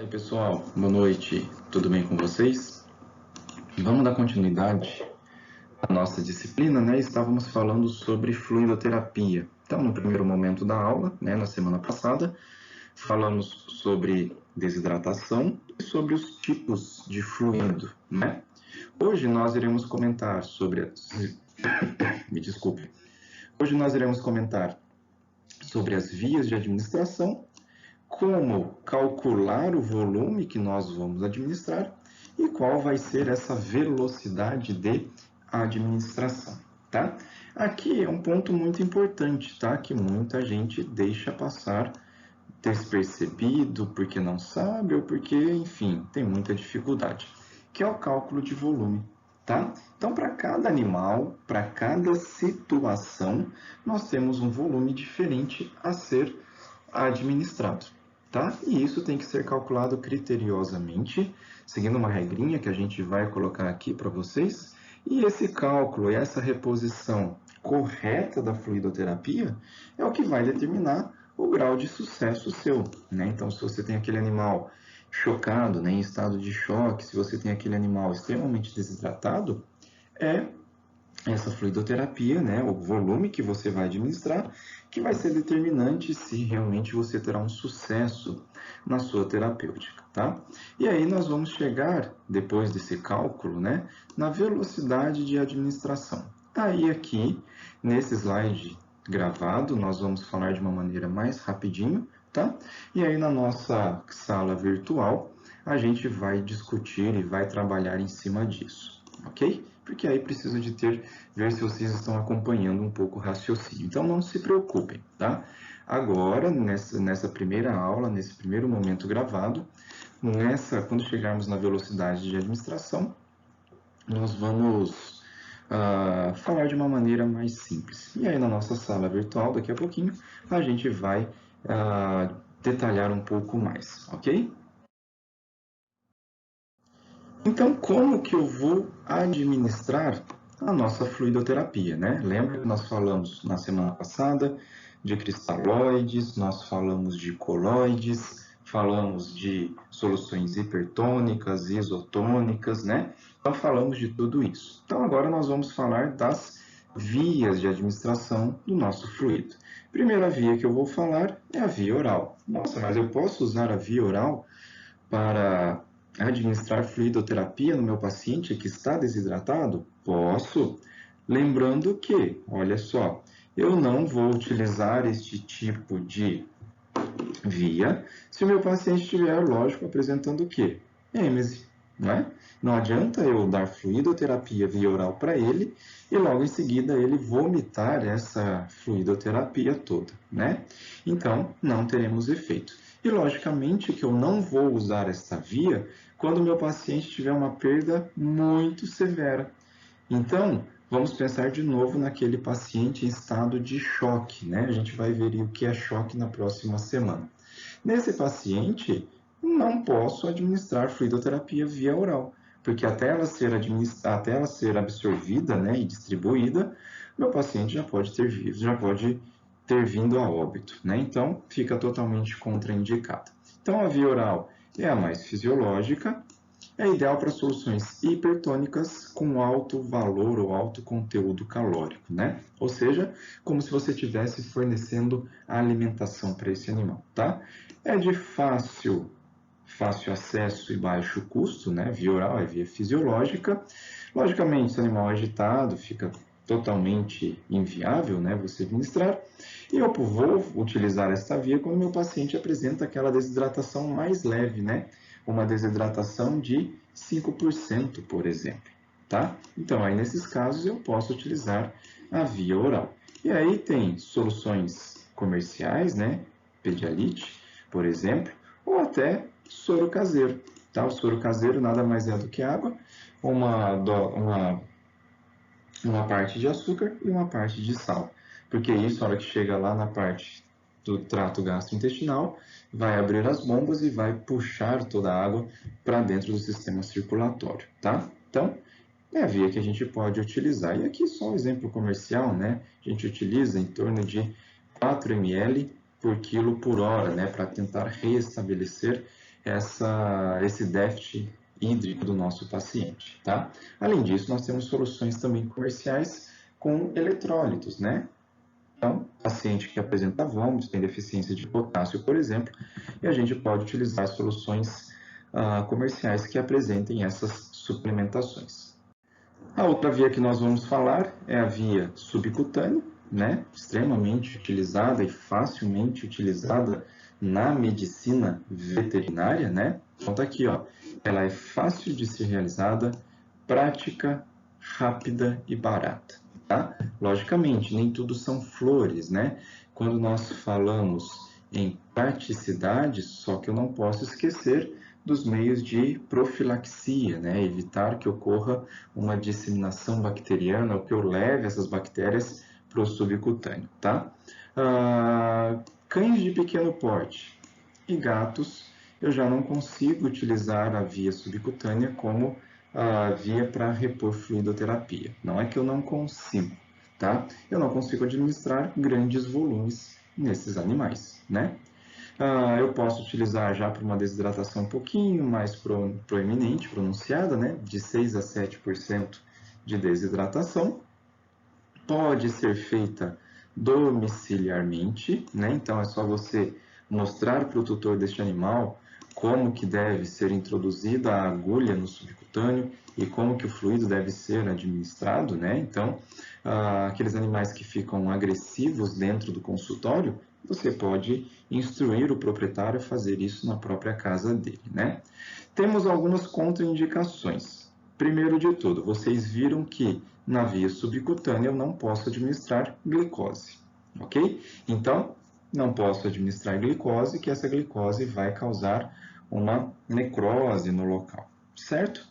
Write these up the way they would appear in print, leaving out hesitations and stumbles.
Oi, pessoal, boa noite, tudo bem com vocês? Vamos dar continuidade à nossa disciplina, né? Estávamos falando sobre fluidoterapia. Então, no primeiro momento da aula, né, na semana passada, falamos sobre desidratação e sobre os tipos de fluido, né? Hoje nós iremos comentar sobre me desculpe. Hoje nós iremos comentar sobre as vias de administração, como calcular o volume que nós vamos administrar e qual vai ser essa velocidade de administração, tá? Aqui é um ponto muito importante, tá? Que muita gente deixa passar despercebido porque não sabe ou porque, enfim, tem muita dificuldade, que é o cálculo de volume, tá? Então, para cada animal, para cada situação, nós temos um volume diferente a ser administrado, tá? E isso tem que ser calculado criteriosamente, seguindo uma regrinha que a gente vai colocar aqui para vocês. E esse cálculo e essa reposição correta da fluidoterapia é o que vai determinar o grau de sucesso seu, né? Então, se você tem aquele animal chocado, né, em estado de choque, se você tem aquele animal extremamente desidratado, é essa fluidoterapia, né, o volume que você vai administrar, que vai ser determinante se realmente você terá um sucesso na sua terapêutica, tá? E aí nós vamos chegar, depois desse cálculo, né, na velocidade de administração. Aí aqui, nesse slide gravado, nós vamos falar de uma maneira mais rapidinho, tá? E aí na nossa sala virtual, a gente vai discutir e vai trabalhar em cima disso, ok? Porque aí preciso de ver se vocês estão acompanhando um pouco o raciocínio. Então não se preocupem, tá? Agora, nessa primeira aula, nesse primeiro momento gravado, quando chegarmos na velocidade de administração, nós vamos falar de uma maneira mais simples. E aí na nossa sala virtual, daqui a pouquinho, a gente vai detalhar um pouco mais, ok? Então, como que eu vou administrar a nossa fluidoterapia, né? Lembra que nós falamos na semana passada de cristalóides, nós falamos de coloides, falamos de soluções hipertônicas, isotônicas, né? Então, falamos de tudo isso. Então, agora nós vamos falar das vias de administração do nosso fluido. Primeira via que eu vou falar é a via oral. Nossa, mas eu posso usar a via oral para administrar fluidoterapia no meu paciente que está desidratado? Posso. Lembrando que, olha só, eu não vou utilizar este tipo de via se o meu paciente estiver, lógico, apresentando o quê? Êmese, não é? Não adianta eu dar fluidoterapia via oral para ele e logo em seguida ele vomitar essa fluidoterapia toda, né? Então, não teremos efeito. E logicamente que eu não vou usar esta via quando o meu paciente tiver uma perda muito severa. Então, vamos pensar de novo naquele paciente em estado de choque, né? A gente vai ver o que é choque na próxima semana. Nesse paciente, não posso administrar fluidoterapia via oral, porque até ela ser absorvida, né, e distribuída, meu paciente já pode ter vindo a óbito, né? Então, fica totalmente contraindicada. Então, a via oral é a mais fisiológica, é ideal para soluções hipertônicas com alto valor ou alto conteúdo calórico, né? Ou seja, como se você estivesse fornecendo a alimentação para esse animal, tá? É de fácil acesso e baixo custo, né? Via oral é via fisiológica. Logicamente, se o animal é agitado, fica totalmente inviável, né? Você administrar. E eu vou utilizar esta via quando meu paciente apresenta aquela desidratação mais leve, né? Uma desidratação de 5%, por exemplo, tá? Então, aí nesses casos eu posso utilizar a via oral. E aí tem soluções comerciais, né? Pedialite, por exemplo, ou até soro caseiro, tá? O soro caseiro nada mais é do que água, uma parte de açúcar e uma parte de sal, porque isso, na hora que chega lá na parte do trato gastrointestinal, vai abrir as bombas e vai puxar toda a água para dentro do sistema circulatório, tá? Então, é a via que a gente pode utilizar. E aqui só um exemplo comercial, né? A gente utiliza em torno de 4 ml por quilo por hora, né? Para tentar restabelecer esse déficit hídrico do nosso paciente, tá? Além disso, nós temos soluções também comerciais com eletrólitos, né? Então, paciente que apresenta vômitos, tem deficiência de potássio, por exemplo, e a gente pode utilizar soluções comerciais que apresentem essas suplementações. A outra via que nós vamos falar é a via subcutânea, né? Extremamente utilizada e facilmente utilizada na medicina veterinária, né? Então tá aqui, ó. Ela é fácil de ser realizada, prática, rápida e barata, tá? Logicamente, nem tudo são flores, né? Quando nós falamos em praticidade, só que eu não posso esquecer dos meios de profilaxia, né? Evitar que ocorra uma disseminação bacteriana ou que eu leve essas bactérias para o subcutâneo, tá? Cães de pequeno porte e gatos, eu já não consigo utilizar a via subcutânea como a via para repor fluidoterapia. Não é que eu não consigo, tá? Eu não consigo administrar grandes volumes nesses animais, né? Eu posso utilizar já para uma desidratação um pouquinho mais proeminente, pronunciada, né? De 6 a 7% de desidratação. Pode ser feita domiciliarmente, né? Então é só você mostrar para o tutor deste animal como que deve ser introduzida a agulha no subcutâneo e como que o fluido deve ser administrado, né? Então, aqueles animais que ficam agressivos dentro do consultório, você pode instruir o proprietário a fazer isso na própria casa dele, né? Temos algumas contraindicações. Primeiro de tudo, vocês viram que na via subcutânea eu não posso administrar glicose, ok? Então, não posso administrar glicose, que essa glicose vai causar uma necrose no local, certo?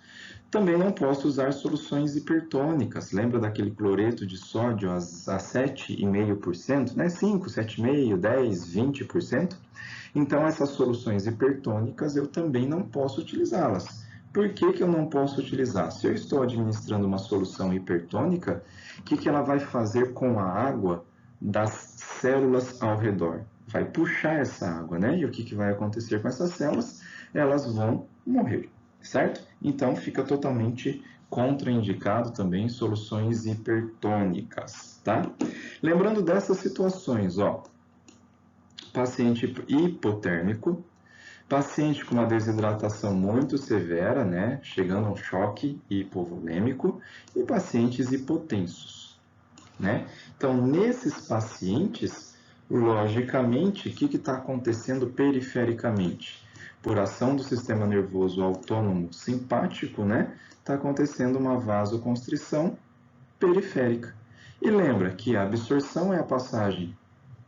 Também não posso usar soluções hipertônicas. Lembra daquele cloreto de sódio a 7,5%, né? 5, 7,5%, 10, 20%? Então, essas soluções hipertônicas eu também não posso utilizá-las. Por que eu não posso utilizar? Se eu estou administrando uma solução hipertônica, o que ela vai fazer com a água das células ao redor? Vai puxar essa água, né? E o que vai acontecer com essas células? Elas vão morrer, certo? Então, fica totalmente contraindicado também soluções hipertônicas, tá? Lembrando dessas situações, ó, paciente hipotérmico, paciente com uma desidratação muito severa, né, chegando a um choque hipovolêmico, e pacientes hipotensos, né? Então, nesses pacientes, logicamente, o que está acontecendo perifericamente? Por ação do sistema nervoso autônomo simpático, né, está acontecendo uma vasoconstrição periférica. E lembra que a absorção é a passagem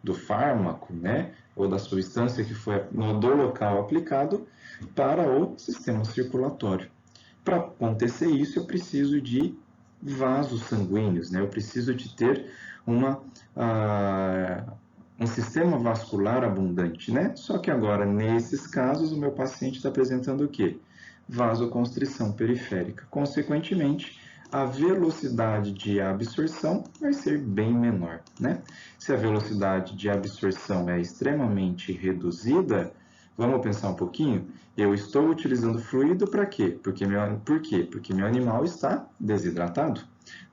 do fármaco, né, ou da substância que foi do local aplicado para o sistema circulatório. Para acontecer isso, eu preciso de vasos sanguíneos, né? Eu preciso de ter um sistema vascular abundante, né? Só que agora, nesses casos, o meu paciente está apresentando o quê? Vasoconstrição periférica. Consequentemente, a velocidade de absorção vai ser bem menor, né? Se a velocidade de absorção é extremamente reduzida, vamos pensar um pouquinho? Eu estou utilizando fluido para quê? Por quê? Porque meu animal está desidratado,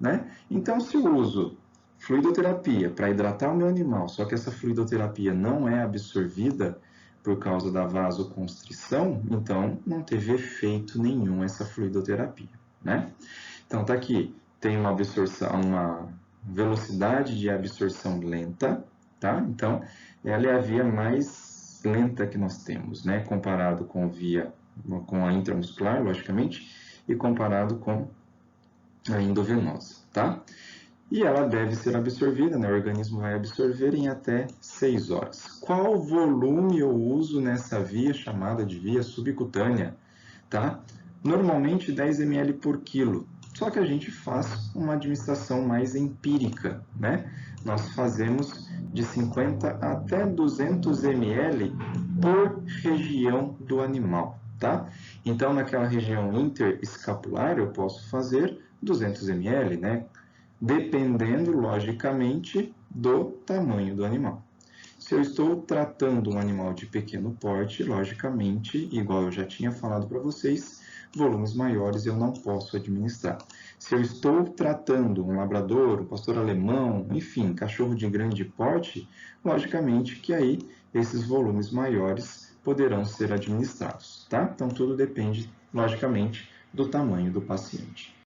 né? Então, se eu uso fluidoterapia para hidratar o meu animal, só que essa fluidoterapia não é absorvida por causa da vasoconstrição, então não teve efeito nenhum essa fluidoterapia, né? Então, tá aqui, tem uma velocidade de absorção lenta, tá? Então, ela é a via mais lenta que nós temos, né? Comparado com a intramuscular, logicamente, e comparado com a endovenosa, tá? E ela deve ser absorvida, né? O organismo vai absorver em até 6 horas. Qual volume eu uso nessa via chamada de via subcutânea, tá? Normalmente 10 ml por quilo. Só que a gente faz uma administração mais empírica, né? Nós fazemos de 50 até 200 ml por região do animal, tá? Então, naquela região interescapular, eu posso fazer 200 ml, né? Dependendo, logicamente, do tamanho do animal. Se eu estou tratando um animal de pequeno porte, logicamente, igual eu já tinha falado para vocês, volumes maiores eu não posso administrar. Se eu estou tratando um labrador, um pastor alemão, enfim, cachorro de grande porte, logicamente que aí esses volumes maiores poderão ser administrados, tá? Então tudo depende, logicamente, do tamanho do paciente.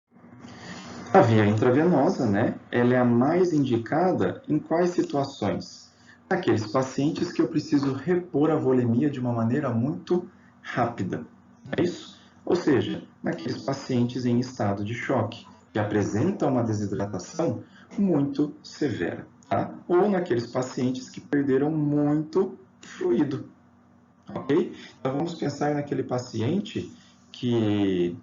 A via intravenosa, né? Ela é a mais indicada em quais situações? Aqueles pacientes que eu preciso repor a volemia de uma maneira muito rápida, é isso? Ou seja, naqueles pacientes em estado de choque, que apresentam uma desidratação muito severa, tá? Ou naqueles pacientes que perderam muito fluido, ok? Então vamos pensar naquele paciente que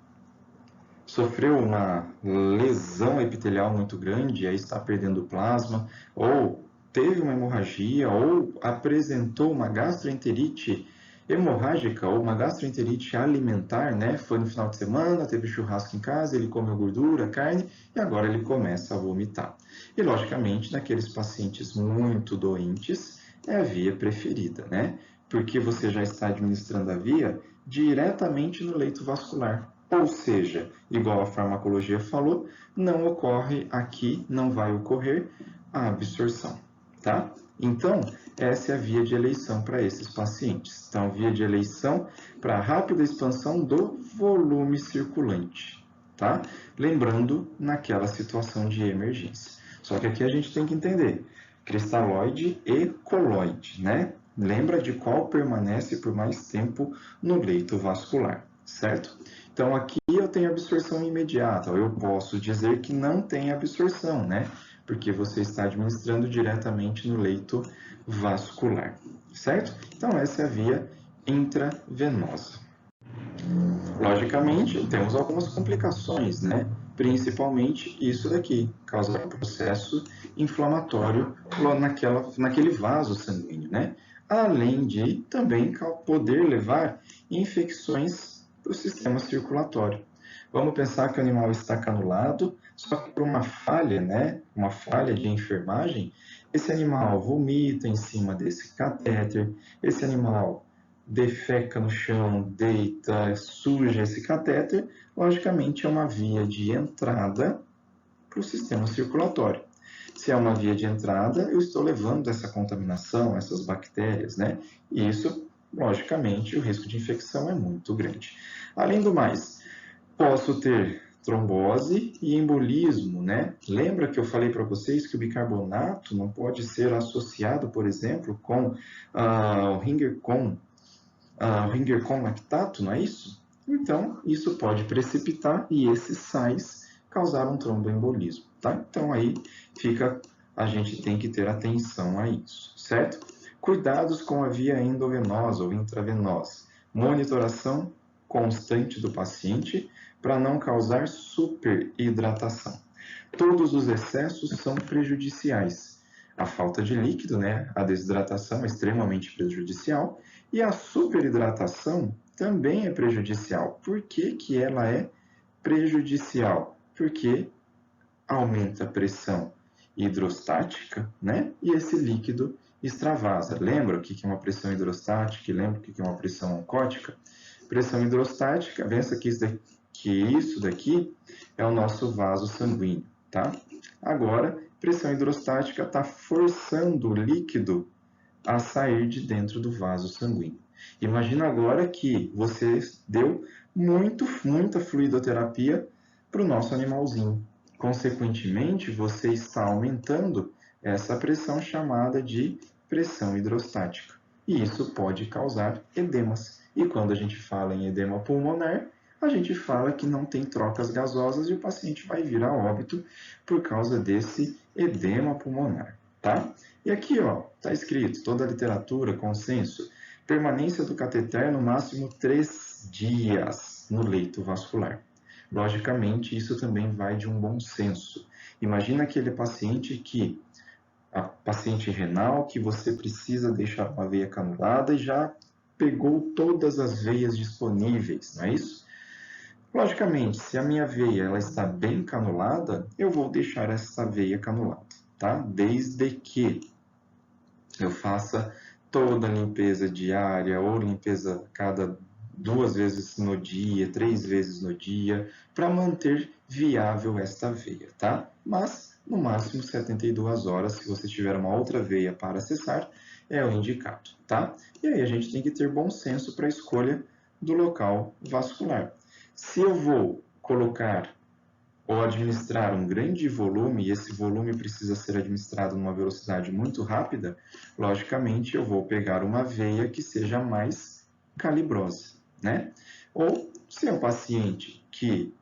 sofreu uma lesão epitelial muito grande, aí está perdendo plasma, ou teve uma hemorragia, ou apresentou uma gastroenterite hemorrágica, ou uma gastroenterite alimentar, né? Foi no final de semana, teve churrasco em casa, ele comeu gordura, carne, e agora ele começa a vomitar. E, logicamente, naqueles pacientes muito doentes, é a via preferida, né? Porque você já está administrando a via diretamente no leito vascular. Ou seja, igual a farmacologia falou, não ocorre aqui, não vai ocorrer a absorção, tá? Então, essa é a via de eleição para esses pacientes. Então, via de eleição para rápida expansão do volume circulante, tá? Lembrando, naquela situação de emergência. Só que aqui a gente tem que entender, cristalóide e coloide, né? Lembra de qual permanece por mais tempo no leito vascular, certo? Então, aqui eu tenho absorção imediata, ou eu posso dizer que não tem absorção, né? Porque você está administrando diretamente no leito vascular, certo? Então, essa é a via intravenosa. Logicamente, temos algumas complicações, né? Principalmente isso daqui, causa processo inflamatório naquele vaso sanguíneo, né? Além de também poder levar infecções para o sistema circulatório. Vamos pensar que o animal está canulado, só que por uma falha, né? Uma falha de enfermagem, esse animal vomita em cima desse catéter, esse animal defeca no chão, deita, suja esse catéter, logicamente é uma via de entrada para o sistema circulatório. Se é uma via de entrada, eu estou levando essa contaminação, essas bactérias, né? E isso, logicamente, o risco de infecção é muito grande. Além do mais, posso ter trombose e embolismo, né? Lembra que eu falei para vocês que o bicarbonato não pode ser associado, por exemplo, com o Ringercon lactato, não é isso? Então, isso pode precipitar e esses sais causar um tromboembolismo, tá? Então, aí a gente tem que ter atenção a isso, certo? Cuidados com a via endovenosa ou intravenosa. Monitoração constante do paciente para não causar superidratação. Todos os excessos são prejudiciais. A falta de líquido, né? A desidratação é extremamente prejudicial e a superidratação também é prejudicial. Por que que ela é prejudicial? Porque aumenta a pressão hidrostática, né? E esse líquido extravasa. Lembra o que é uma pressão hidrostática? Lembra o que é uma pressão oncótica? Pressão hidrostática, pensa que isso daqui é o nosso vaso sanguíneo, tá? Agora, pressão hidrostática está forçando o líquido a sair de dentro do vaso sanguíneo. Imagina agora que você deu muita fluidoterapia para o nosso animalzinho. Consequentemente, você está aumentando essa pressão chamada de pressão hidrostática. E isso pode causar edemas. E quando a gente fala em edema pulmonar, a gente fala que não tem trocas gasosas e o paciente vai vir a óbito por causa desse edema pulmonar, tá? E aqui, ó, tá escrito, toda a literatura, consenso, permanência do cateter no máximo 3 dias no leito vascular. Logicamente, isso também vai de um bom senso. Imagina aquele paciente paciente renal, que você precisa deixar uma veia canulada e já pegou todas as veias disponíveis, não é isso? Logicamente, se a minha veia ela está bem canulada, eu vou deixar essa veia canulada, tá? Desde que eu faça toda a limpeza diária ou limpeza cada 2 vezes no dia, 3 vezes no dia, para manter viável esta veia, tá? Mas, no máximo 72 horas, se você tiver uma outra veia para acessar, é o indicado, tá? E aí a gente tem que ter bom senso para a escolha do local vascular. Se eu vou colocar ou administrar um grande volume, e esse volume precisa ser administrado numa velocidade muito rápida, logicamente eu vou pegar uma veia que seja mais calibrosa, né? Ou se é um paciente que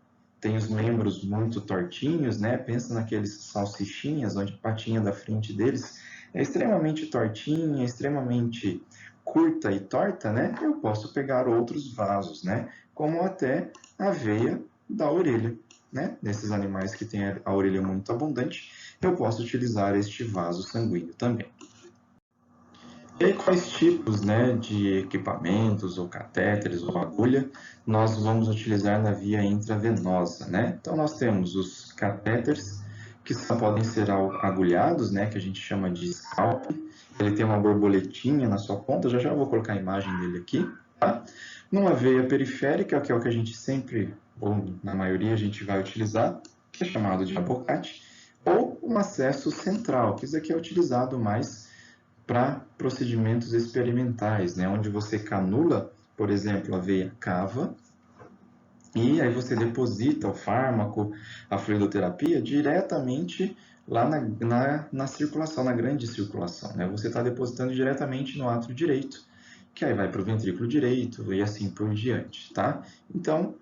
tem os membros muito tortinhos, né? Pensa naqueles salsichinhas, onde a patinha da frente deles é extremamente tortinha, extremamente curta e torta, né? Eu posso pegar outros vasos, né? Como até a veia da orelha, né? Nesses animais que têm a orelha muito abundante, eu posso utilizar este vaso sanguíneo também. E aí, quais tipos, né, de equipamentos, ou catéteres, ou agulha, nós vamos utilizar na via intravenosa, né? Então, nós temos os catéteres, que só podem ser agulhados, né, que a gente chama de scalp. Ele tem uma borboletinha na sua ponta, já vou colocar a imagem dele aqui, tá? Numa veia periférica, que é o que a gente sempre, ou na maioria, a gente vai utilizar, que é chamado de abocate, ou um acesso central, que isso aqui é utilizado mais para procedimentos experimentais, né, onde você canula, por exemplo, a veia cava, e aí você deposita o fármaco, a fluidoterapia, diretamente lá na circulação, na grande circulação. Né? Você está depositando diretamente no átrio direito, que aí vai para o ventrículo direito e assim por diante. Tá? Então,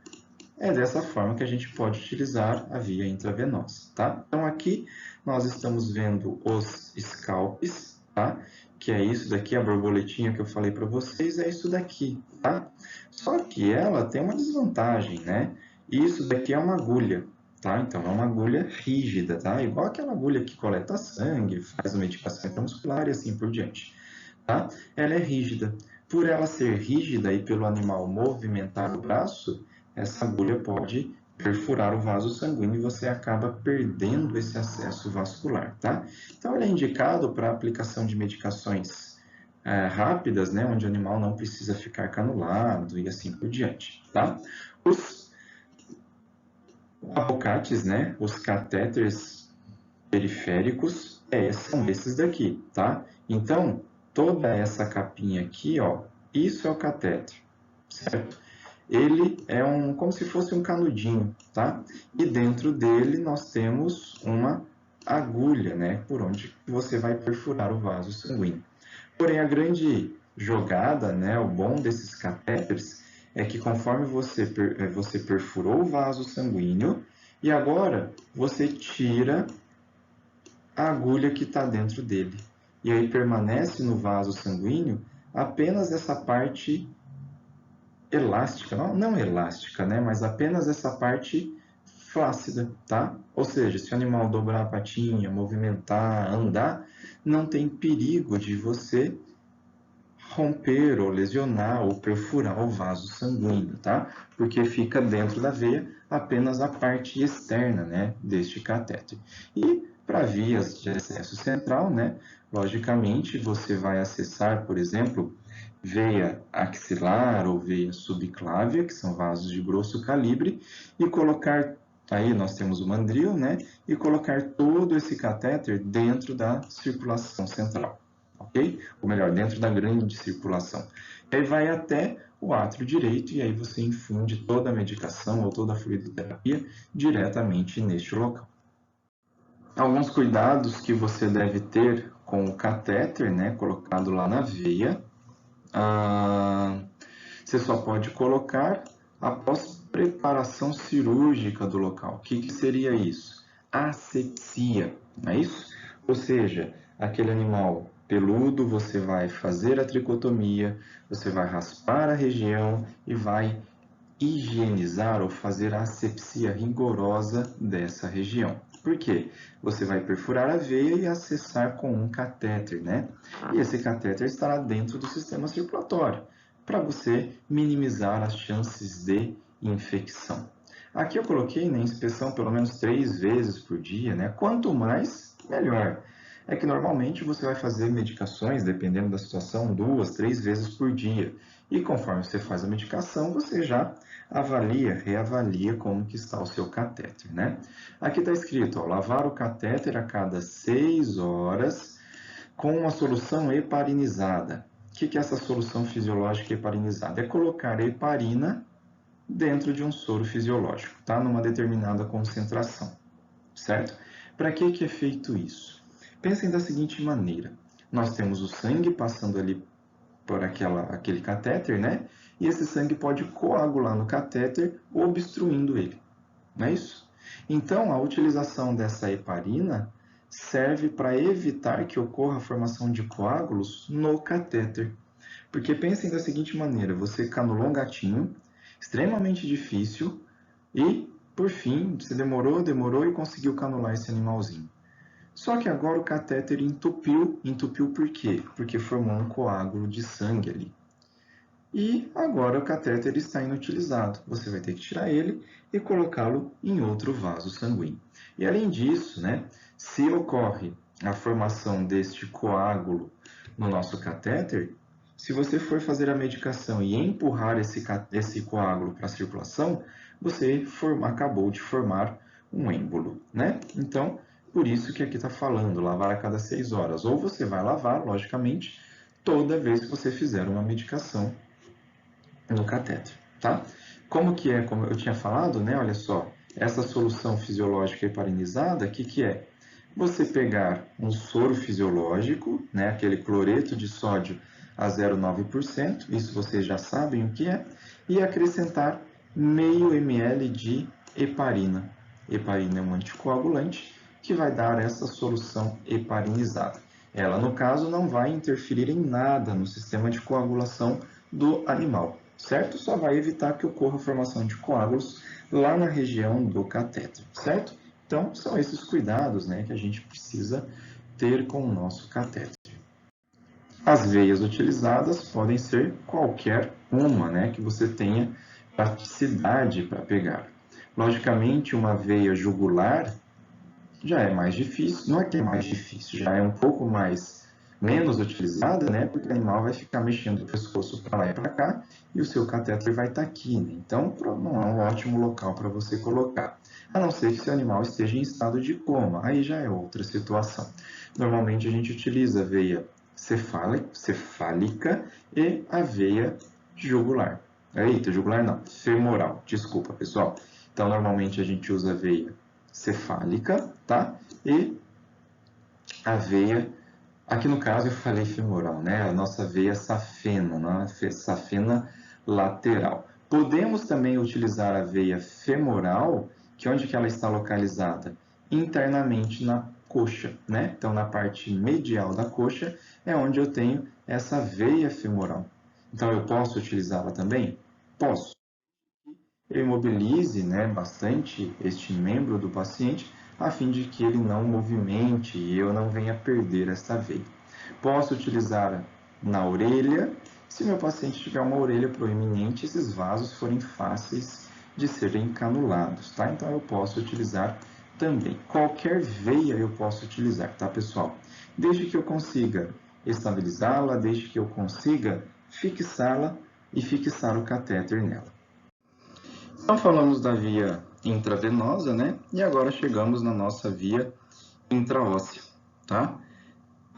é dessa forma que a gente pode utilizar a via intravenosa. Tá? Então, aqui nós estamos vendo os scalpes, tá? Que é isso daqui, a borboletinha que eu falei para vocês, é isso daqui, tá? Só que ela tem uma desvantagem, né? Isso daqui é uma agulha, tá? Então, é uma agulha rígida, tá? Igual aquela agulha que coleta sangue, faz a medicação intramuscular e assim por diante, tá? Ela é rígida. Por ela ser rígida e pelo animal movimentar o braço, essa agulha pode perfurar o vaso sanguíneo e você acaba perdendo esse acesso vascular, tá? Então, ele é indicado para aplicação de medicações rápidas, né, onde o animal não precisa ficar canulado e assim por diante, tá? Os abocates, né, os catéteres periféricos, são esses daqui, tá? Então, toda essa capinha aqui, ó, isso é o catéter, certo? Ele é como se fosse um canudinho, tá? E dentro dele nós temos uma agulha, né? Por onde você vai perfurar o vaso sanguíneo. Porém, a grande jogada, né? O bom desses catéteres é que conforme você perfurou o vaso sanguíneo e agora você tira a agulha que está dentro dele. E aí permanece no vaso sanguíneo apenas essa parte elástica, não elástica, né? Mas apenas essa parte flácida, tá? Ou seja, se o animal dobrar a patinha, movimentar, andar, não tem perigo de você romper ou lesionar ou perfurar o vaso sanguíneo, tá? Porque fica dentro da veia apenas a parte externa, né, deste catéter. E para vias de acesso central, né, logicamente você vai acessar, por exemplo, veia axilar ou veia subclávia, que são vasos de grosso calibre, e colocar, aí nós temos o mandril, né, e colocar todo esse catéter dentro da circulação central. Ok? Ou melhor, dentro da grande circulação. E aí vai até o átrio direito e aí você infunde toda a medicação ou toda a fluidoterapia diretamente neste local. Alguns cuidados que você deve ter com o catéter, né, colocado lá na veia. Você só pode colocar após preparação cirúrgica do local. O que seria isso? Asepsia, não é isso? Ou seja, aquele animal peludo, você vai fazer a tricotomia, você vai raspar a região e vai higienizar ou fazer a asepsia rigorosa dessa região. Por quê? Você vai perfurar a veia e acessar com um catéter, né? E esse catéter estará dentro do sistema circulatório, para você minimizar as chances de infecção. Aqui eu coloquei na inspeção pelo menos 3 vezes por dia, né? Quanto mais, melhor. é que normalmente você vai fazer medicações, dependendo da situação, 2, 3 vezes por dia. E conforme você faz a medicação, você já avalia, reavalia como que está o seu catéter, né? Aqui está escrito, ó, lavar o catéter a cada 6 horas com uma solução heparinizada. O que é essa solução fisiológica heparinizada? É colocar heparina dentro de um soro fisiológico, tá? Numa determinada concentração, certo? Para que é feito isso? Pensem da seguinte maneira, nós temos o sangue passando ali por aquele catéter, né? E esse sangue pode coagular no catéter, obstruindo ele, não é isso? Então, a utilização dessa heparina serve para evitar que ocorra a formação de coágulos no catéter. Porque pensem da seguinte maneira, você canulou um gatinho, extremamente difícil, e, por fim, você demorou e conseguiu canular esse animalzinho. Só que agora o catéter entupiu. Entupiu por quê? Porque formou um coágulo de sangue ali. E agora o catéter está inutilizado. Você vai ter que tirar ele e colocá-lo em outro vaso sanguíneo. E além disso, né, se ocorre a formação deste coágulo no nosso catéter, se você for fazer a medicação e empurrar esse coágulo para a circulação, você acabou de formar um êmbolo, né? Então, por isso que aqui está falando, lavar a cada 6 horas. Ou você vai lavar, logicamente, toda vez que você fizer uma medicação no catéter, tá? Como que é, como eu tinha falado, né? Olha só, essa solução fisiológica heparinizada, o que é? Você pegar um soro fisiológico, né? Aquele cloreto de sódio a 0,9%, isso vocês já sabem o que é, e acrescentar meio ml de heparina. Heparina é um anticoagulante que vai dar essa solução heparinizada. Ela, no caso, não vai interferir em nada no sistema de coagulação do animal, certo? Só vai evitar que ocorra a formação de coágulos lá na região do catéter, certo? Então, são esses cuidados, né, que a gente precisa ter com o nosso catéter. As veias utilizadas podem ser qualquer uma, né, que você tenha praticidade para pegar. Logicamente, uma veia jugular já é mais difícil, não é que é mais difícil, já é um pouco menos utilizada, né? Porque o animal vai ficar mexendo o pescoço para lá e para cá e o seu catéter vai estar aqui, né? Então, não é um ótimo local para você colocar. A não ser que seu animal esteja em estado de coma, aí já é outra situação. Normalmente a gente utiliza a veia cefálica e a veia jugular. Eita, jugular não, femoral, desculpa pessoal. Então, normalmente a gente usa a veia cefálica, tá? E a veia, aqui no caso eu falei femoral, né? A nossa veia safena, né? Safena lateral. Podemos também utilizar a veia femoral, que onde que ela está localizada? Internamente na coxa, né? Então, na parte medial da coxa é onde eu tenho essa veia femoral. Então, eu posso utilizá-la também? Posso. Eu imobilize, né, bastante este membro do paciente, a fim de que ele não movimente e eu não venha perder esta veia. Posso utilizar na orelha, se meu paciente tiver uma orelha proeminente, esses vasos forem fáceis de serem canulados, tá? Então eu posso utilizar também. Qualquer veia eu posso utilizar, tá, pessoal? Desde que eu consiga estabilizá-la, desde que eu consiga fixá-la e fixar o catéter nela. Então falamos da via intravenosa, né? E agora chegamos na nossa via intraóssea, tá?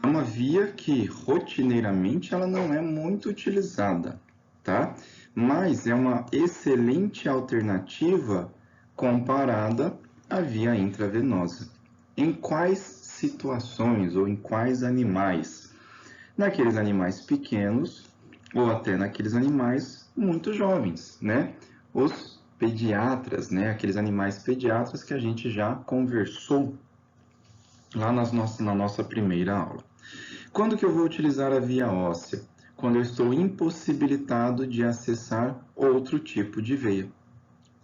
É uma via que rotineiramente ela não é muito utilizada, tá? Mas é uma excelente alternativa comparada à via intravenosa. Em quais situações ou em quais animais? Naqueles animais pequenos ou até naqueles animais muito jovens, né? Os pediatras, né? Aqueles animais pediatras que a gente já conversou lá na nossa primeira aula. Quando que eu vou utilizar a via óssea? Quando eu estou impossibilitado de acessar outro tipo de veia,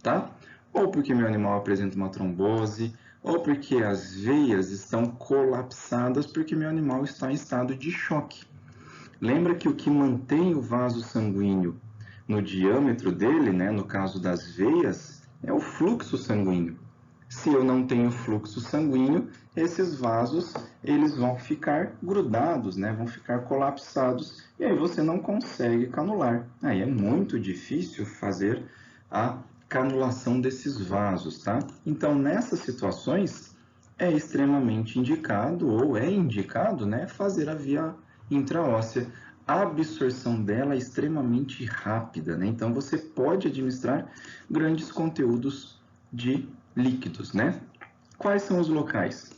tá? Ou porque meu animal apresenta uma trombose, ou porque as veias estão colapsadas porque meu animal está em estado de choque. Lembra que o que mantém o vaso sanguíneo no diâmetro dele, né, no caso das veias, é o fluxo sanguíneo. Se eu não tenho fluxo sanguíneo, esses vasos eles vão ficar grudados, né? Vão ficar colapsados e aí você não consegue canular. Aí é muito difícil fazer a canulação desses vasos, tá? Então, nessas situações, é extremamente indicado, ou é indicado, né, fazer a via intraóssea. A absorção dela é extremamente rápida, né? Então, você pode administrar grandes conteúdos de líquidos, né? Quais são os locais?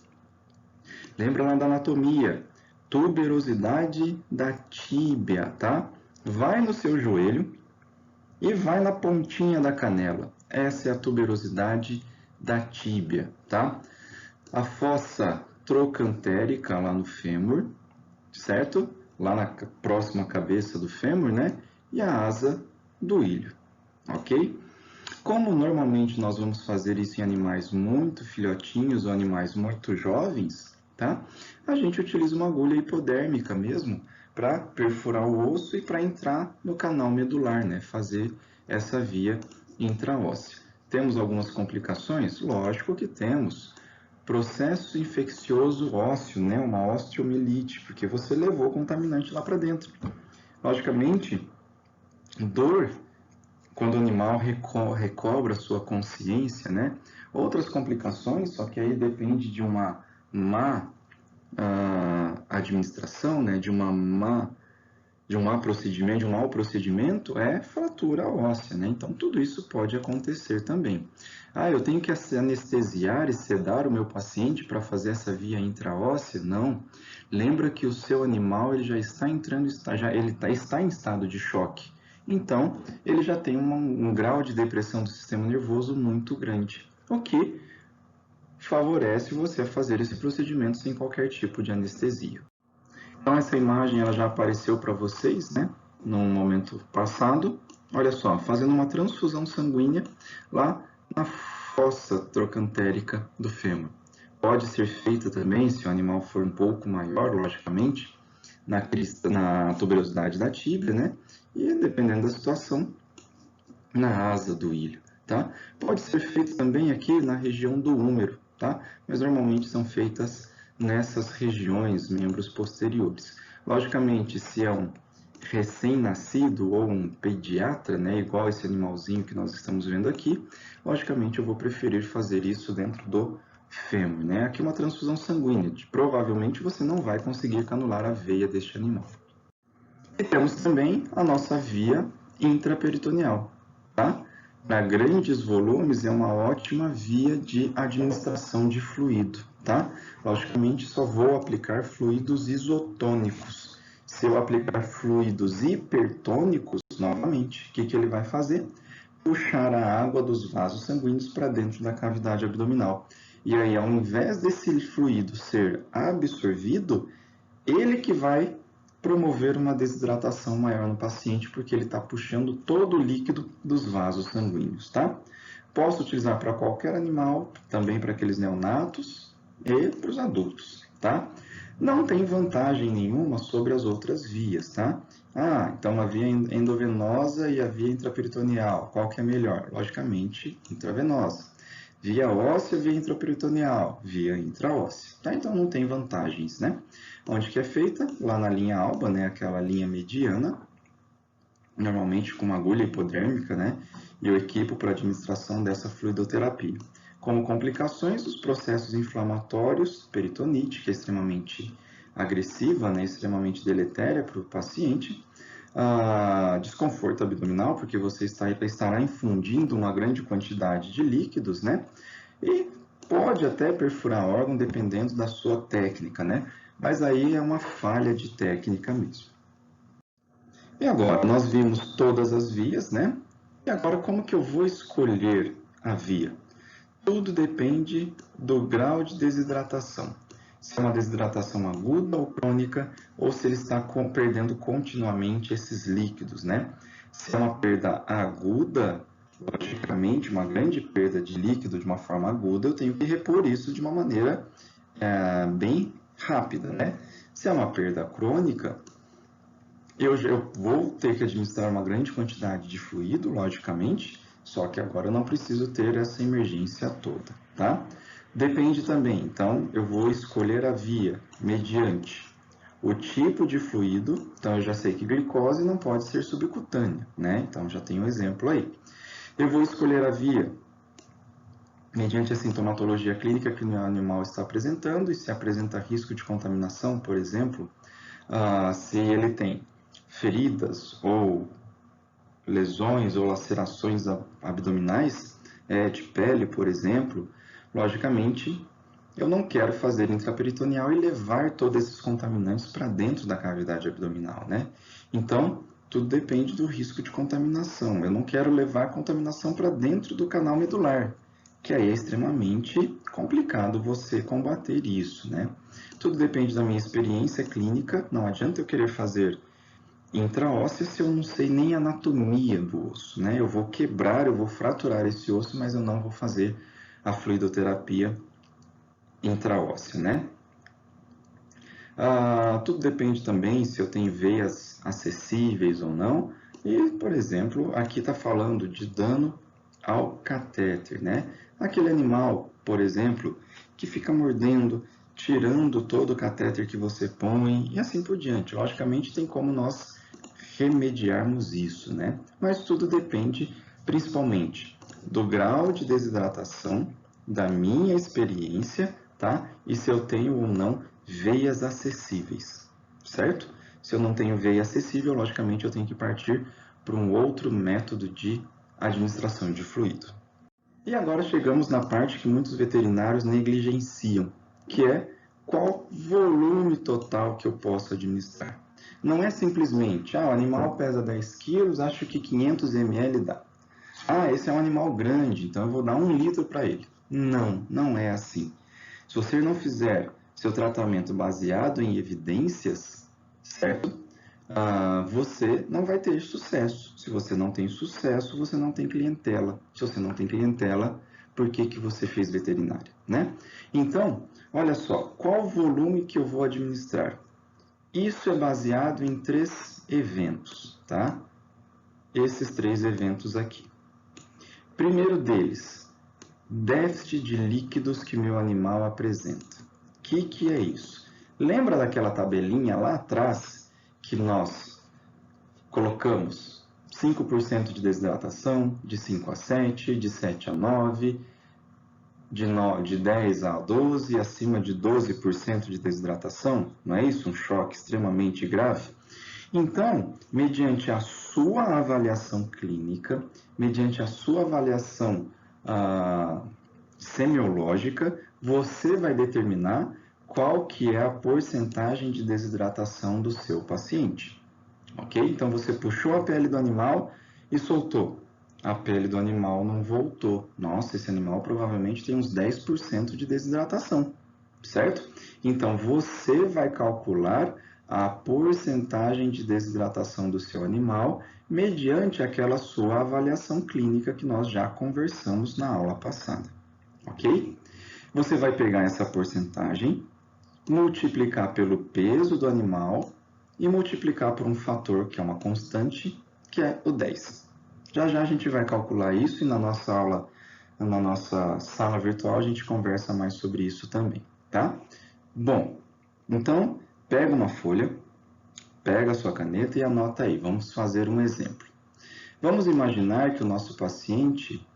Lembra lá da anatomia, tuberosidade da tíbia, tá? Vai no seu joelho e vai na pontinha da canela. Essa é a tuberosidade da tíbia, tá? A fossa trocantérica lá no fêmur, certo? Lá na próxima cabeça do fêmur, né? E a asa do ilho, ok? Como normalmente nós vamos fazer isso em animais muito filhotinhos ou animais muito jovens, tá? A gente utiliza uma agulha hipodérmica mesmo para perfurar o osso e para entrar no canal medular, né? Fazer essa via intraóssea. Temos algumas complicações? Lógico que temos. Processo infeccioso ósseo, né? Uma osteomielite, porque você levou contaminante lá para dentro. Logicamente, dor quando o animal recobra sua consciência, né? Outras complicações, só que aí depende de uma má administração, né? De um mau procedimento, é fratura óssea, né? Então, tudo isso pode acontecer também. Ah, eu tenho que anestesiar e sedar o meu paciente para fazer essa via intraóssea? Não. Lembra que o seu animal ele já está entrando, está em estado de choque. Então, ele já tem um grau de depressão do sistema nervoso muito grande, o que favorece você a fazer esse procedimento sem qualquer tipo de anestesia. Então, essa imagem ela já apareceu para vocês, né, no momento passado. Olha só, fazendo uma transfusão sanguínea lá na fossa trocantérica do fêmur. Pode ser feita também, se o animal for um pouco maior, logicamente, na tuberosidade da tíbia, né? E, dependendo da situação, na asa do ilho, tá? Pode ser feito também aqui na região do úmero, tá? Mas normalmente são feitas nessas regiões, membros posteriores. Logicamente, se é um recém-nascido ou um pediatra, né, igual esse animalzinho que nós estamos vendo aqui, logicamente eu vou preferir fazer isso dentro do fêmur, né? Aqui uma transfusão sanguínea, provavelmente você não vai conseguir canular a veia deste animal. E temos também a nossa via intraperitoneal, tá? Para grandes volumes é uma ótima via de administração de fluido, tá? Logicamente só vou aplicar fluidos isotônicos. Se eu aplicar fluidos hipertônicos, novamente, o que ele vai fazer? Puxar a água dos vasos sanguíneos para dentro da cavidade abdominal. E aí, ao invés desse fluido ser absorvido, ele que vai promover uma desidratação maior no paciente, porque ele está puxando todo o líquido dos vasos sanguíneos, tá? Posso utilizar para qualquer animal, também para aqueles neonatos e para os adultos, tá? Não tem vantagem nenhuma sobre as outras vias, tá? Ah, então a via endovenosa e a via intraperitoneal, qual que é melhor? Logicamente, intravenosa. Via óssea, via intraperitoneal, via intraóssea, tá? Então não tem vantagens, né? Onde que é feita? Lá na linha alba, né? Aquela linha mediana, normalmente com uma agulha hipodérmica, né? E eu equipo para administração dessa fluidoterapia. Como complicações, os processos inflamatórios, peritonite, que é extremamente agressiva, né? Extremamente deletéria para o paciente. Desconforto abdominal, porque você estará infundindo uma grande quantidade de líquidos, né? E pode até perfurar órgão, dependendo da sua técnica, né? Mas aí é uma falha de técnica mesmo. E agora, nós vimos todas as vias, né? E agora, como que eu vou escolher a via? Tudo depende do grau de desidratação. Se é uma desidratação aguda ou crônica, ou se ele está perdendo continuamente esses líquidos, né? Se é uma perda aguda, logicamente, uma grande perda de líquido de uma forma aguda, eu tenho que repor isso de uma maneira bem rápida, né? Se é uma perda crônica, eu vou ter que administrar uma grande quantidade de fluido, logicamente, Só que agora eu não preciso ter essa emergência toda, tá? Depende também, então eu vou escolher a via mediante o tipo de fluido, então eu já sei que glicose não pode ser subcutânea, né? Então já tem um exemplo aí. Eu vou escolher a via mediante a sintomatologia clínica que o animal está apresentando e se apresenta risco de contaminação, por exemplo, se ele tem feridas ou lesões ou lacerações abdominais, de pele, por exemplo, logicamente eu não quero fazer intraperitoneal e levar todos esses contaminantes para dentro da cavidade abdominal, né? Então, tudo depende do risco de contaminação. Eu não quero levar a contaminação para dentro do canal medular, que aí é extremamente complicado você combater isso, né? Tudo depende da minha experiência clínica. Não adianta eu querer fazer intraóssea se eu não sei nem a anatomia do osso, né? Eu vou quebrar, eu vou fraturar esse osso, mas eu não vou fazer a fluidoterapia intraóssea, né? Tudo depende também se eu tenho veias acessíveis ou não. E, por exemplo, aqui está falando de dano ao catéter, né? Aquele animal, por exemplo, que fica mordendo, tirando todo o catéter que você põe e assim por diante. Logicamente, tem como nós remediarmos isso, né? Mas tudo depende principalmente do grau de desidratação, da minha experiência, tá? E se eu tenho ou não veias acessíveis, certo? Se eu não tenho veia acessível, logicamente eu tenho que partir para um outro método de administração de fluido. E agora chegamos na parte que muitos veterinários negligenciam, que é qual volume total que eu posso administrar. Não é simplesmente, o animal pesa 10 quilos, acho que 500 ml dá. Esse é um animal grande, então eu vou dar 1 litro para ele. Não, não é assim. Se você não fizer seu tratamento baseado em evidências, certo? Você não vai ter sucesso. Se você não tem sucesso, você não tem clientela. Se você não tem clientela, por que você fez veterinária, né? Então, olha só, qual o volume que eu vou administrar? Isso é baseado em 3 eventos, tá? Esses 3 eventos aqui. Primeiro deles, déficit de líquidos que meu animal apresenta. O que é isso? Lembra daquela tabelinha lá atrás que nós colocamos 5% de desidratação, de 5 a 7, de 7 a 9, de 10 a 12, acima de 12% de desidratação? Não é isso? Um choque extremamente grave? Então, mediante a sua avaliação clínica, mediante a sua avaliação semiológica, você vai determinar qual que é a porcentagem de desidratação do seu paciente. Ok? Então, você puxou a pele do animal e soltou. A pele do animal não voltou. Nossa, esse animal provavelmente tem uns 10% de desidratação, certo? Então, você vai calcular a porcentagem de desidratação do seu animal mediante aquela sua avaliação clínica que nós já conversamos na aula passada, ok? Você vai pegar essa porcentagem, multiplicar pelo peso do animal e multiplicar por um fator que é uma constante, que é o 10. Já já a gente vai calcular isso e na nossa aula, na nossa sala virtual, a gente conversa mais sobre isso também, tá? Bom, então, pega uma folha, pega a sua caneta e anota aí. Vamos fazer um exemplo. Vamos imaginar que o nosso paciente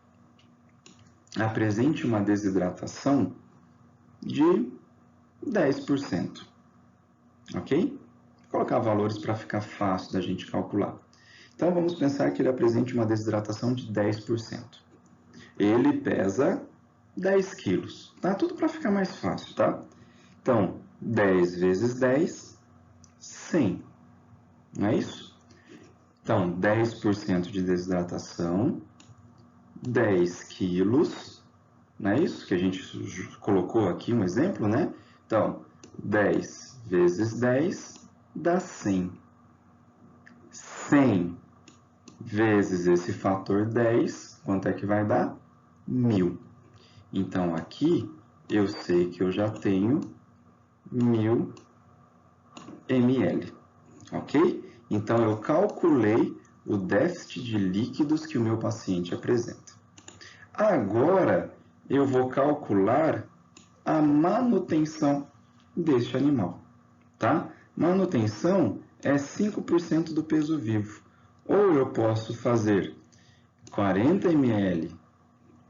apresente uma desidratação de 10%, ok? Vou colocar valores para ficar fácil da gente calcular. Então, vamos pensar que ele apresente uma desidratação de 10%. Ele pesa 10 quilos, tá? Tudo para ficar mais fácil, tá? Então, 10 vezes 10, 100. Não é isso? Então, 10% de desidratação, 10 quilos, não é isso? Que a gente colocou aqui um exemplo, né? Então, 10 vezes 10 dá 100. 100 vezes esse fator 10, quanto é que vai dar? 1000. Então, aqui, eu sei que eu já tenho 1000 ml, ok? Então, eu calculei o déficit de líquidos que o meu paciente apresenta. Agora, eu vou calcular a manutenção deste animal, tá? Manutenção é 5% do peso vivo. Ou eu posso fazer 40 ml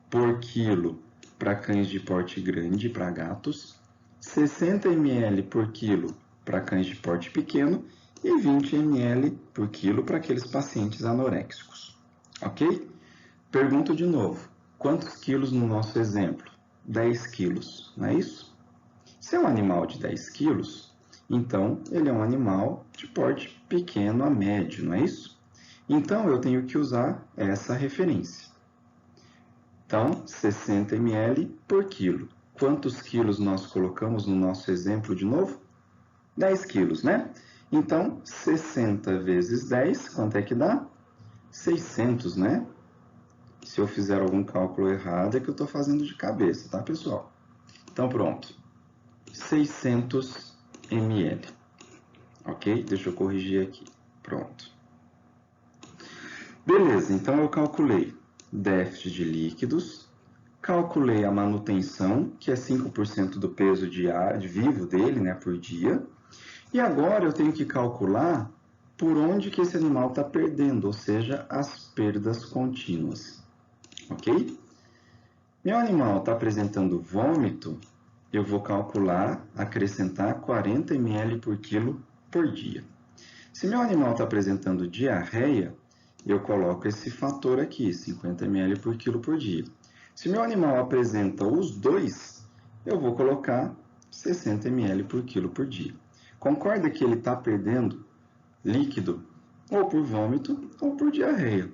por quilo para cães de porte grande, para gatos, 60 ml por quilo para cães de porte pequeno e 20 ml por quilo para aqueles pacientes anoréxicos, ok? Pergunto de novo, quantos quilos no nosso exemplo? 10 quilos, não é isso? Se é um animal de 10 quilos, então ele é um animal de porte pequeno a médio, não é isso? Então eu tenho que usar essa referência. Então, 60 ml por quilo. Quantos quilos nós colocamos no nosso exemplo de novo? 10 quilos, né? Então, 60 vezes 10, quanto é que dá? 600, né? Se eu fizer algum cálculo errado, é que eu estou fazendo de cabeça, tá, pessoal? Então, pronto. 600 ml. Ok? Deixa eu corrigir aqui. Pronto. Beleza, então eu calculei déficit de líquidos, calculei a manutenção, que é 5% do peso de vivo dele, né, por dia, e agora eu tenho que calcular por onde que esse animal está perdendo, ou seja, as perdas contínuas, ok? Meu animal está apresentando vômito, eu vou calcular, acrescentar 40 ml por quilo por dia. Se meu animal está apresentando diarreia, eu coloco esse fator aqui, 50 ml por quilo por dia. Se meu animal apresenta os dois, eu vou colocar 60 ml por quilo por dia. Concorda que ele está perdendo líquido ou por vômito ou por diarreia,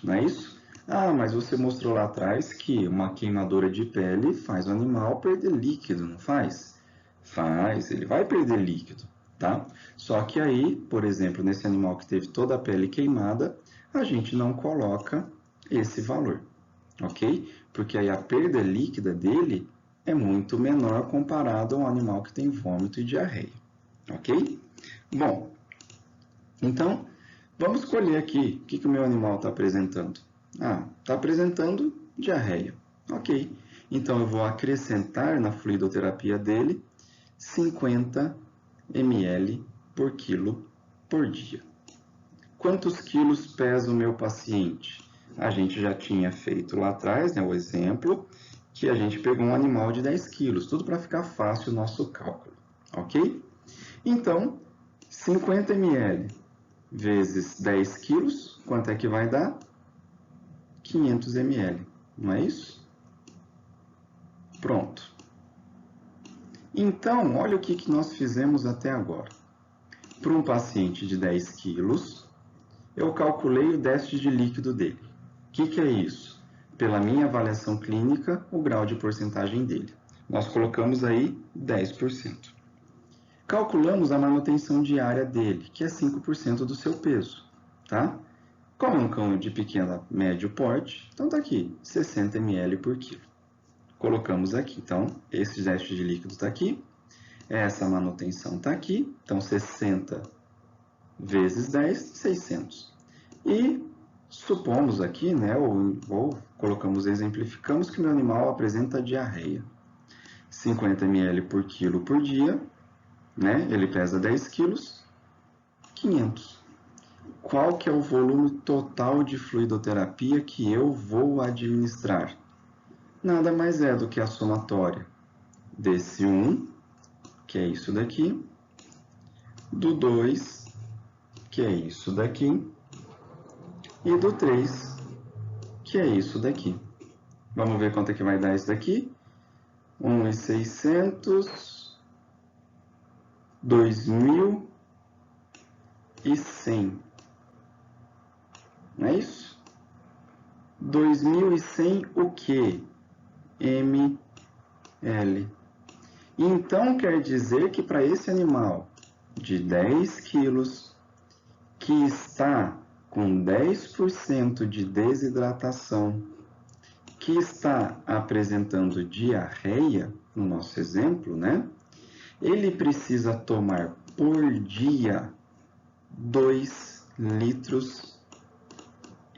não é isso? Ah, mas você mostrou lá atrás que uma queimadura de pele faz o animal perder líquido, não faz? Faz, ele vai perder líquido, tá? Só que aí, por exemplo, nesse animal que teve toda a pele queimada, a gente não coloca esse valor, ok? Porque aí a perda líquida dele é muito menor comparado a um animal que tem vômito e diarreia, ok? Bom, então, vamos escolher aqui o que o meu animal está apresentando. Ah, está apresentando diarreia. Ok, então eu vou acrescentar na fluidoterapia dele 50 ml por quilo por dia. Quantos quilos pesa o meu paciente? A gente já tinha feito lá atrás, né, o exemplo, que a gente pegou um animal de 10 quilos, tudo para ficar fácil o nosso cálculo, ok? Então, 50 ml vezes 10 quilos, quanto é que vai dar? 500 ml, não é isso? Pronto. Então, olha o que nós fizemos até agora. Para um paciente de 10 quilos, eu calculei o déficit de líquido dele. O que é isso? Pela minha avaliação clínica, o grau de porcentagem dele. Nós colocamos aí 10%. Calculamos a manutenção diária dele, que é 5% do seu peso, tá? Como é um cão de pequeno médio porte, então está aqui, 60 ml por quilo. Colocamos aqui, então, esse déficit de líquido está aqui, essa manutenção está aqui, então 60 vezes 10, 600. E supomos aqui, né, ou colocamos, exemplificamos que o meu animal apresenta diarreia. 50 ml por quilo por dia, né, ele pesa 10 quilos, 500. Qual que é o volume total de fluidoterapia que eu vou administrar? Nada mais é do que a somatória desse 1, que é isso daqui, do 2, que é isso daqui, e do 3, que é isso daqui. Vamos ver quanto é que vai dar isso daqui? 1.600, 2.100. Não é isso? 2.100 o quê? ml. Então, quer dizer que para esse animal de 10 quilos, que está com 10% de desidratação, que está apresentando diarreia, no nosso exemplo, né? Ele precisa tomar por dia 2 litros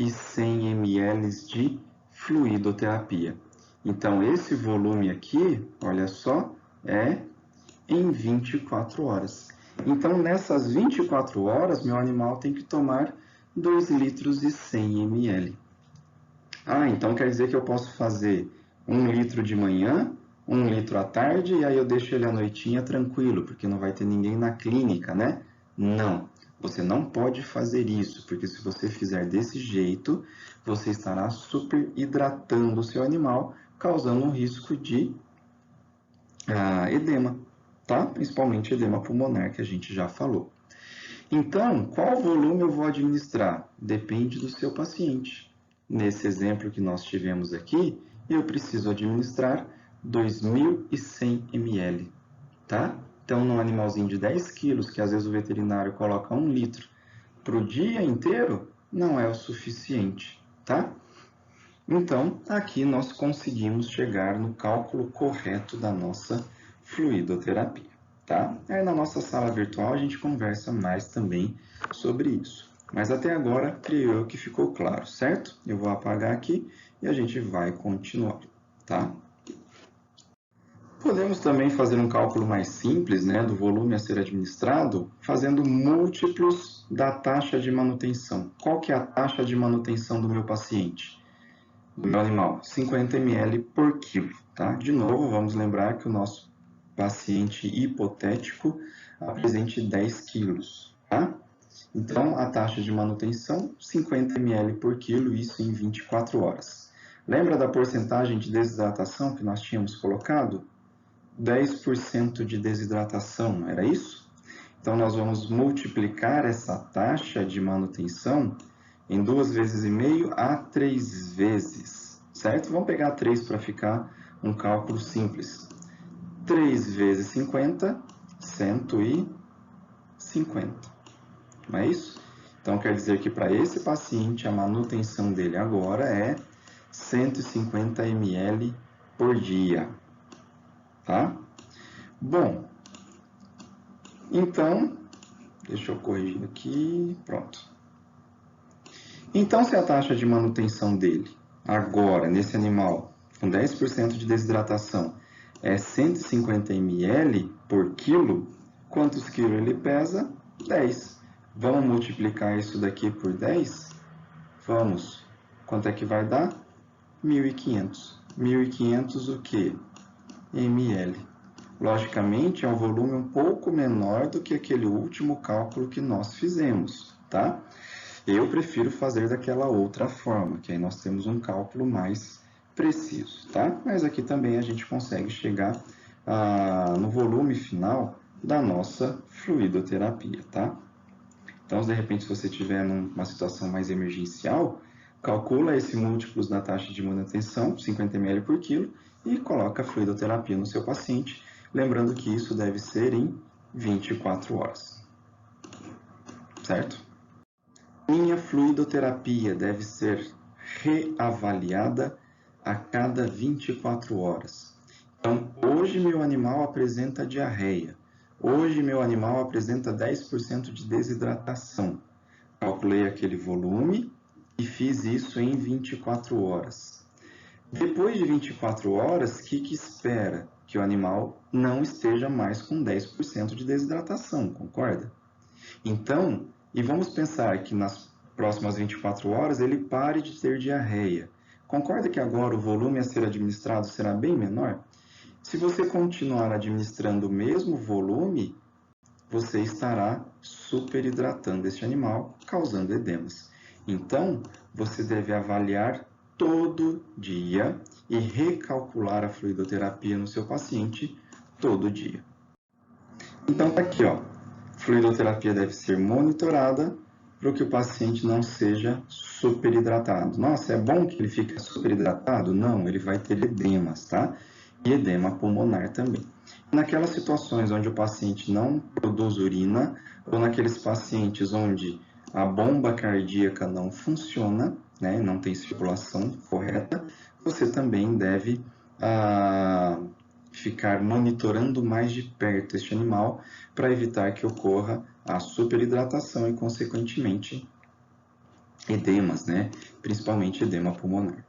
1.100 ml de fluidoterapia. Então, esse volume aqui, olha só, é em 24 horas. Então, nessas 24 horas, meu animal tem que tomar 2 litros e 100 ml. Ah, então quer dizer que eu posso fazer 1 litro de manhã, 1 litro à tarde, e aí eu deixo ele à noitinha tranquilo, porque não vai ter ninguém na clínica, né? Não, você não pode fazer isso, porque se você fizer desse jeito, você estará super hidratando o seu animal, causando um risco de edema, tá? Principalmente edema pulmonar, que a gente já falou. Então, qual volume eu vou administrar? Depende do seu paciente. Nesse exemplo que nós tivemos aqui, eu preciso administrar 2.100 ml, tá? Então, num animalzinho de 10 quilos, que às vezes o veterinário coloca 1 litro para o dia inteiro, não é o suficiente, tá? Então, aqui nós conseguimos chegar no cálculo correto da nossa fluidoterapia, tá? Aí na nossa sala virtual a gente conversa mais também sobre isso. Mas até agora, creio eu que ficou claro, certo? Eu vou apagar aqui e a gente vai continuar, tá? Podemos também fazer um cálculo mais simples, né, do volume a ser administrado, fazendo múltiplos da taxa de manutenção. Qual que é a taxa de manutenção do meu paciente? Do meu animal, 50 ml por quilo, tá? De novo, vamos lembrar que o nosso paciente hipotético apresente 10 quilos, tá? Então, a taxa de manutenção, 50 ml por quilo, isso em 24 horas. Lembra da porcentagem de desidratação que nós tínhamos colocado? 10% de desidratação, era isso? Então, nós vamos multiplicar essa taxa de manutenção em 2 vezes e meio a 3 vezes, certo? Vamos pegar 3 para ficar um cálculo simples. 3 vezes 50, 150. Não é isso? Então, quer dizer que para esse paciente, a manutenção dele agora é 150 ml por dia, tá? Bom, então, deixa eu corrigir aqui, pronto. Então, se a taxa de manutenção dele, agora, nesse animal, com 10% de desidratação, é 150 ml por quilo, quantos quilos ele pesa? 10. Vamos multiplicar isso daqui por 10? Vamos. Quanto é que vai dar? 1.500. 1.500 o quê? ml. Logicamente, é um volume um pouco menor do que aquele último cálculo que nós fizemos, tá? Eu prefiro fazer daquela outra forma, que aí nós temos um cálculo mais preciso, tá? Mas aqui também a gente consegue chegar no volume final da nossa fluidoterapia, tá? Então, de repente, se você estiver numa situação mais emergencial, calcula esse múltiplos da taxa de manutenção, 50 ml por quilo, e coloca a fluidoterapia no seu paciente, lembrando que isso deve ser em 24 horas, certo? Minha fluidoterapia deve ser reavaliada a cada 24 horas. Então, hoje meu animal apresenta diarreia. Hoje meu animal apresenta 10% de desidratação. Calculei aquele volume e fiz isso em 24 horas. Depois de 24 horas, o que espera? Que o animal não esteja mais com 10% de desidratação, concorda? Então, e vamos pensar que nas próximas 24 horas ele pare de ter diarreia. Concorda que agora o volume a ser administrado será bem menor? Se você continuar administrando o mesmo volume, você estará superhidratando este animal, causando edemas. Então, você deve avaliar todo dia e recalcular a fluidoterapia no seu paciente todo dia. Então, tá aqui, ó. Fluidoterapia deve ser monitorada para que o paciente não seja superhidratado. Nossa, é bom que ele fique superhidratado? Não, ele vai ter edemas, tá? E edema pulmonar também. Naquelas situações onde o paciente não produz urina, ou naqueles pacientes onde a bomba cardíaca não funciona, né, não tem circulação correta, você também deve ficar monitorando mais de perto este animal para evitar que ocorra a superidratação e, consequentemente, edemas, né? Principalmente edema pulmonar.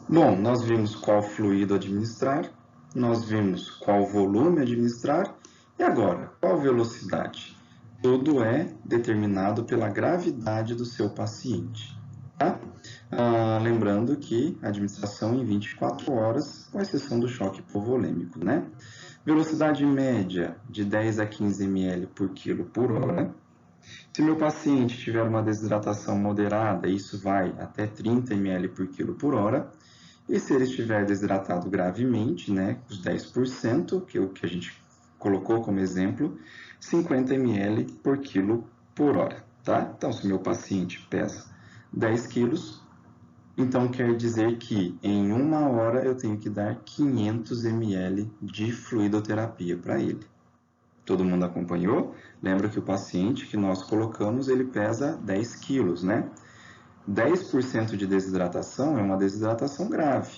Bom, nós vimos qual fluido administrar, nós vimos qual volume administrar, e agora, qual velocidade? Tudo é determinado pela gravidade do seu paciente, tá? Lembrando que a administração em 24 horas, com exceção do choque hipovolêmico, né? Velocidade média de 10 a 15 ml por quilo por hora. Se meu paciente tiver uma desidratação moderada, isso vai até 30 ml por quilo por hora. E se ele estiver desidratado gravemente, né, os 10%, que é o que a gente colocou como exemplo, 50 ml por quilo por hora, tá? Então, se meu paciente pesa 10 quilos, então quer dizer que em 1 hora eu tenho que dar 500 ml de fluidoterapia para ele. Todo mundo acompanhou? Lembra que o paciente que nós colocamos, ele pesa 10 quilos, né? 10% de desidratação é uma desidratação grave.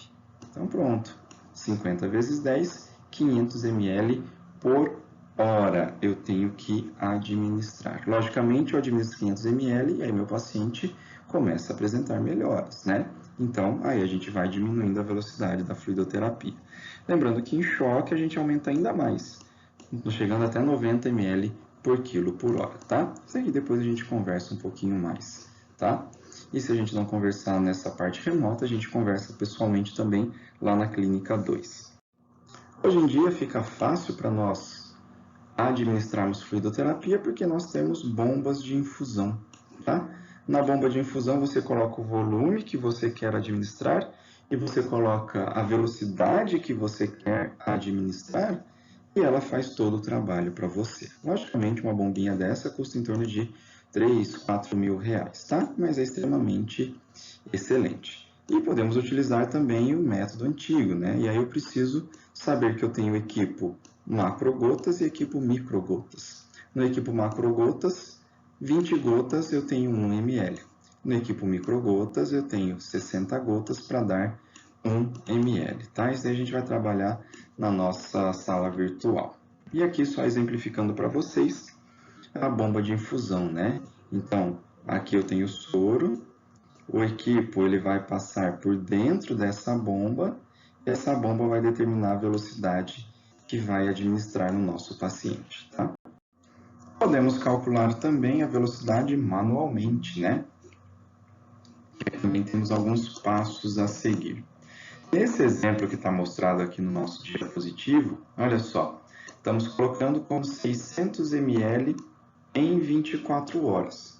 Então, pronto. 50 vezes 10, 500 ml por hora eu tenho que administrar. Logicamente, eu administro 500 ml e aí meu paciente começa a apresentar melhoras, né? Então, aí a gente vai diminuindo a velocidade da fluidoterapia. Lembrando que em choque a gente aumenta ainda mais, chegando até 90 ml por quilo por hora, tá? Isso aí depois a gente conversa um pouquinho mais, tá? E se a gente não conversar nessa parte remota, a gente conversa pessoalmente também lá na Clínica 2. Hoje em dia fica fácil para nós administrarmos fluidoterapia porque nós temos bombas de infusão, tá? Na bomba de infusão você coloca o volume que você quer administrar e você coloca a velocidade que você quer administrar e ela faz todo o trabalho para você. Logicamente, uma bombinha dessa custa em torno de 3, 4 mil reais, tá? Mas é extremamente excelente. E podemos utilizar também o método antigo, né? E aí eu preciso saber que eu tenho equipo macrogotas e equipo microgotas. No equipo macrogotas, 20 gotas eu tenho 1 ml. No equipo microgotas eu tenho 60 gotas para dar 1 ml, tá? Isso aí a gente vai trabalhar na nossa sala virtual. E aqui só exemplificando para vocês a bomba de infusão, né? Então, aqui eu tenho o soro, o equipo ele vai passar por dentro dessa bomba, e essa bomba vai determinar a velocidade que vai administrar no nosso paciente, tá? Podemos calcular também a velocidade manualmente, né? E também temos alguns passos a seguir. Nesse exemplo que está mostrado aqui no nosso diapositivo, olha só, estamos colocando como 600 ml em 24 horas,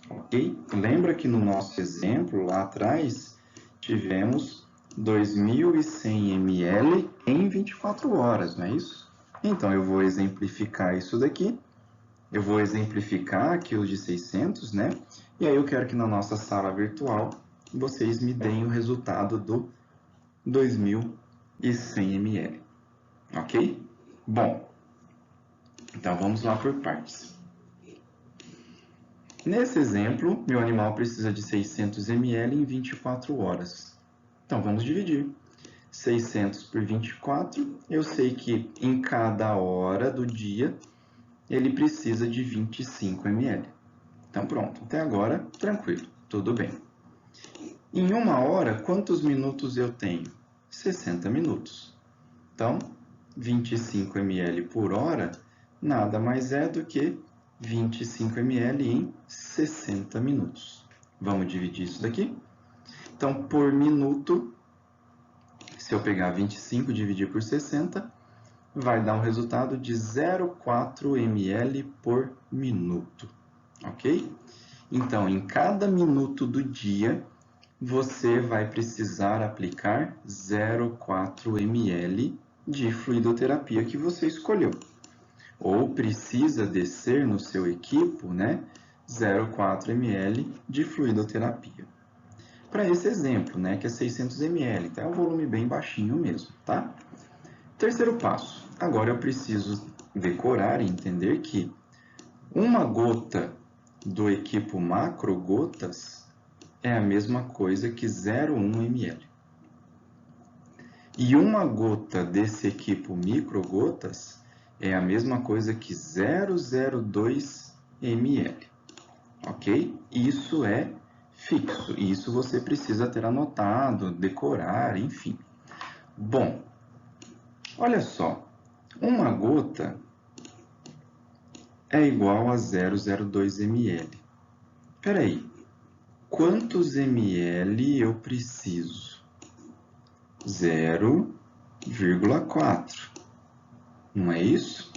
ok? Lembra que no nosso exemplo, lá atrás, tivemos 2.100 ml em 24 horas, não é isso? Então, eu vou exemplificar isso daqui, eu vou exemplificar aqui os de 600, né? E aí eu quero que na nossa sala virtual, vocês me deem o resultado do 2.100 ml, ok? Bom, então vamos lá por partes. Nesse exemplo, meu animal precisa de 600 ml em 24 horas. Então vamos dividir. 600 por 24, eu sei que em cada hora do dia ele precisa de 25 ml. Então pronto, até agora tranquilo, tudo bem. Em 1 hora, quantos minutos eu tenho? 60 minutos. Então, 25 ml por hora nada mais é do que 25 ml em 60 minutos. Vamos dividir isso daqui? Então, por minuto, se eu pegar 25 e dividir por 60, vai dar um resultado de 0,4 ml por minuto, ok? Então, em cada minuto do dia, você vai precisar aplicar 0,4 ml de fluidoterapia que você escolheu. Ou precisa descer no seu equipo, né, 0,4 ml de fluidoterapia. Para esse exemplo, né, que é 600 ml, então é um volume bem baixinho mesmo, tá? Terceiro passo, agora eu preciso decorar e entender que uma gota do equipo macrogotas é a mesma coisa que 0,1 ml. E uma gota desse equipo microgotas é a mesma coisa que 0,02 ml, ok? Isso é fixo. E isso você precisa ter anotado, decorar, enfim. Bom, olha só. Uma gota é igual a 0,02 ml. Espera aí. Quantos ml eu preciso? 0,4. Não é isso?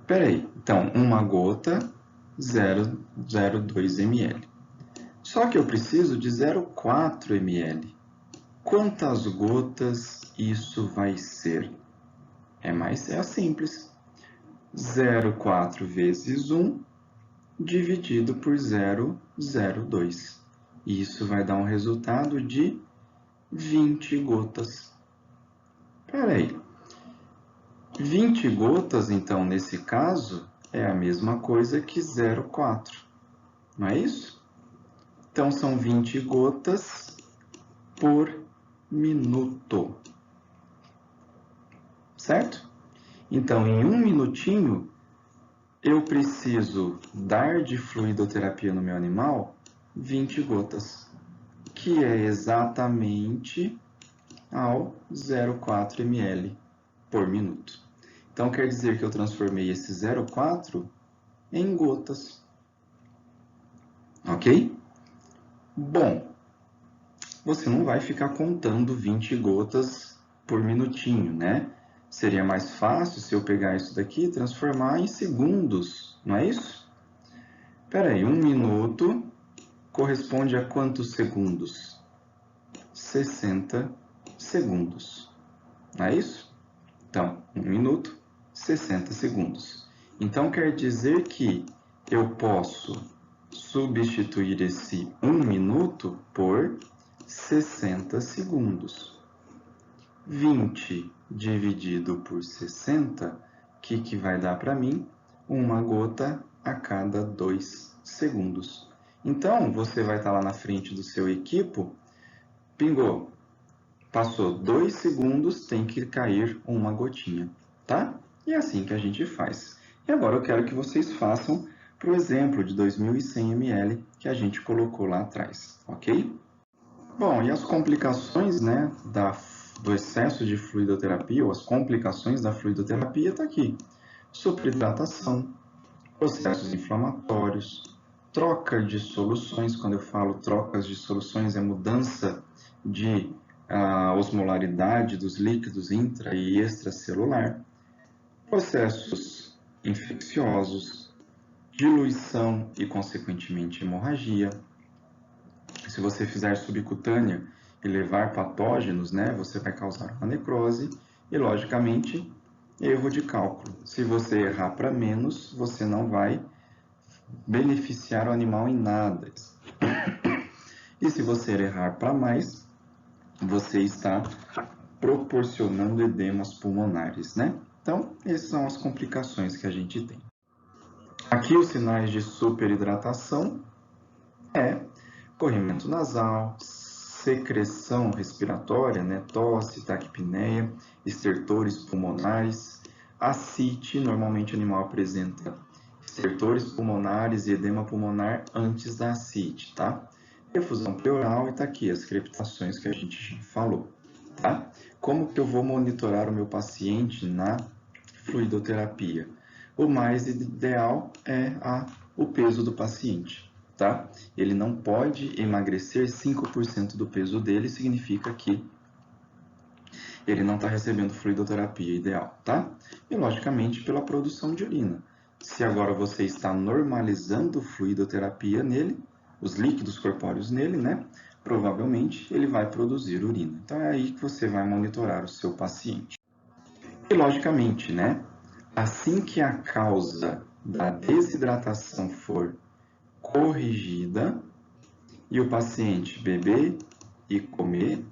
Espera aí. Então, uma gota, 0,02 ml. Só que eu preciso de 0,4 ml. Quantas gotas isso vai ser? É simples. 0,4 vezes 1 dividido por 0,02. Isso vai dar um resultado de 20 gotas. Espera aí. 20 gotas, então, nesse caso, é a mesma coisa que 0,4. Não é isso? Então, são 20 gotas por minuto. Certo? Então, em um minutinho, eu preciso dar de fluidoterapia no meu animal 20 gotas, que é exatamente ao 0,4 ml por minuto. Então, quer dizer que eu transformei esse 0,4 em gotas. Ok? Bom, você não vai ficar contando 20 gotas por minutinho, né? Seria mais fácil se eu pegar isso daqui e transformar em segundos, não é isso? Espera aí, 1 minuto corresponde a quantos segundos? 60 segundos, não é isso? Então, 1 minuto, 60 segundos. Então, quer dizer que eu posso substituir esse 1 minuto por 60 segundos. 20 dividido por 60, o que vai dar para mim? Uma gota a cada 2 segundos. Então, você vai estar lá na frente do seu equipo, pingou, passou 2 segundos, tem que cair uma gotinha, tá? E é assim que a gente faz. E agora eu quero que vocês façam para o exemplo de 2.100 ml que a gente colocou lá atrás, ok? Bom, e as complicações, né, do excesso de fluidoterapia, ou as complicações da fluidoterapia, está aqui. Superidratação, processos inflamatórios, troca de soluções. Quando eu falo trocas de soluções, é mudança de osmolaridade dos líquidos intra e extracelular, processos infecciosos, diluição e, consequentemente, hemorragia. Se você fizer subcutânea e levar patógenos, né, você vai causar uma necrose e, logicamente, erro de cálculo. Se você errar para menos, você não vai beneficiar o animal em nada. E se você errar para mais, você está proporcionando edemas pulmonares, né? Então, essas são as complicações que a gente tem. Aqui os sinais de superidratação é corrimento nasal, secreção respiratória, né? Tosse, taquipneia, estertores pulmonares, ascite. Normalmente o animal apresenta estertores pulmonares e edema pulmonar antes da ascite, tá? Efusão pleural e tá aqui as crepitações que a gente falou, tá? Como que eu vou monitorar o meu paciente na fluidoterapia? O mais ideal é o peso do paciente, tá? Ele não pode emagrecer 5% do peso dele, significa que ele não está recebendo fluidoterapia ideal, tá? E, logicamente, pela produção de urina. Se agora você está normalizando fluidoterapia nele, os líquidos corpóreos nele, né? Provavelmente ele vai produzir urina. Então é aí que você vai monitorar o seu paciente. E, logicamente, né? Assim que a causa da desidratação for corrigida e o paciente beber e comer,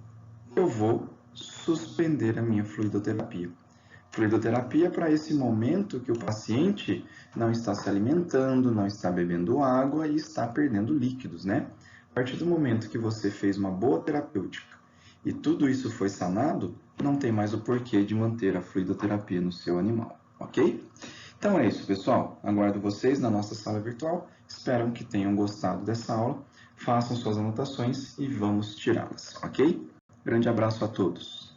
eu vou suspender a minha fluidoterapia. Fluidoterapia para esse momento que o paciente não está se alimentando, não está bebendo água e está perdendo líquidos, né? A partir do momento que você fez uma boa terapêutica e tudo isso foi sanado, não tem mais o porquê de manter a fluidoterapia no seu animal, ok? Então é isso, pessoal. Aguardo vocês na nossa sala virtual. Espero que tenham gostado dessa aula. façam suas anotações e vamos tirá-las, ok? Grande abraço a todos.